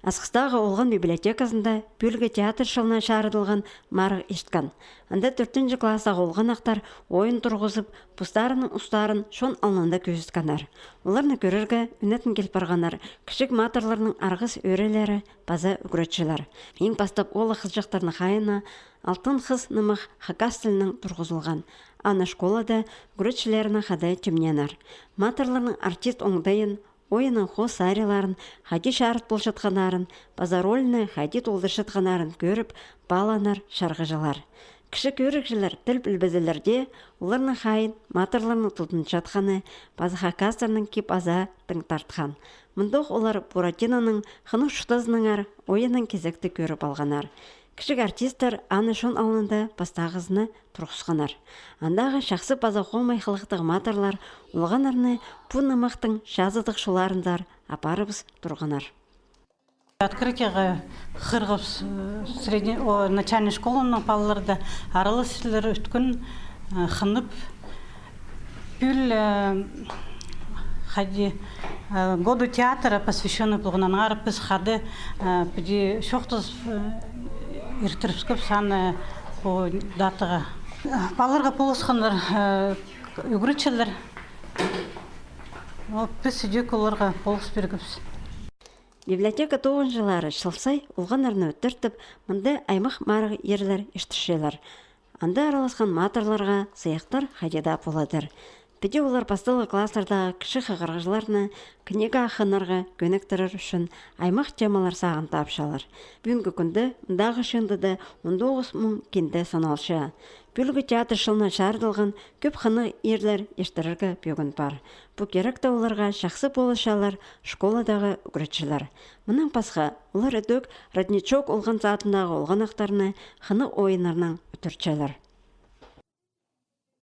Асқыстағы олған библиотекасында бүлгі театр шылына шарыдылған марық ештқан. Анда 4-ші классағы олған ақтар ойын тұрғызып, пұстарының ұстарын шон алнанда көзітканар. Оларны көрерге үнетін келіп барғанар, кішік матырларының арғыз өрелері база үгіретшілер. Ең бастап олы қызжақтарны қайына, алтын қыз нымық хакастылының тұрғызылған. Ана школада үгіретшілерінің қадай темненар. Матырларының артист оңдайын, ойының қос ариларын, хади шарыт болшатқанарын, базарольны хади толдыршатқанарын көріп, баланар шарғыжылар. Кіші көрікшілер тіл білбізілерде, оларның қайын матырларының тұлтын жатқаны, базы хакастарының кеп аза тың тартқан. Мұндық олар Буратиноның қыны шутазының ойының кезекті көріп алғанар. Кішік артистер аны шон алынды бастағызыны тұрғысқанар. Андағы шақсы база қолмай қылықтығы матырлар олған арны пұнымақтың жазыдық шуларындар апарыбыз тұрғанар. Открытияға қырғыз начальной школының балаларда аралы сілер өткін қынып пүл хади году театра посвященный болғынан арып біз қады біде шоқтыз иртіріпскіп саны по датыға. Баларға полысқандар үгіретшілер. Біз үйдек оларға полыс бергіпсіз. Библиотека 9 жылары шылсай олғанарыны өттіртіп, мұнда аймақ марығы ерлер ештіршелер. Анда араласқан матырларға саяқтар қайдеда боладыр. Біде олар бастылы классардағы кіші қағырғыларына, книга ақынарға көніктірір үшін аймақ темалар сағын тапшалар. Бүгінгі күнді мұндағы шындыда 19 мың кенді саналшы. Бүлгі театр шылына шардылған көп қыны ерлер ештіріргі бөгін бар. Бұл керекті оларға шақсы болышалар школадағы үгіретшілер. Мұнан пасқа олар өтік родничок олған затындағы олған ақтарына қыны ойынарынан үтірчелер.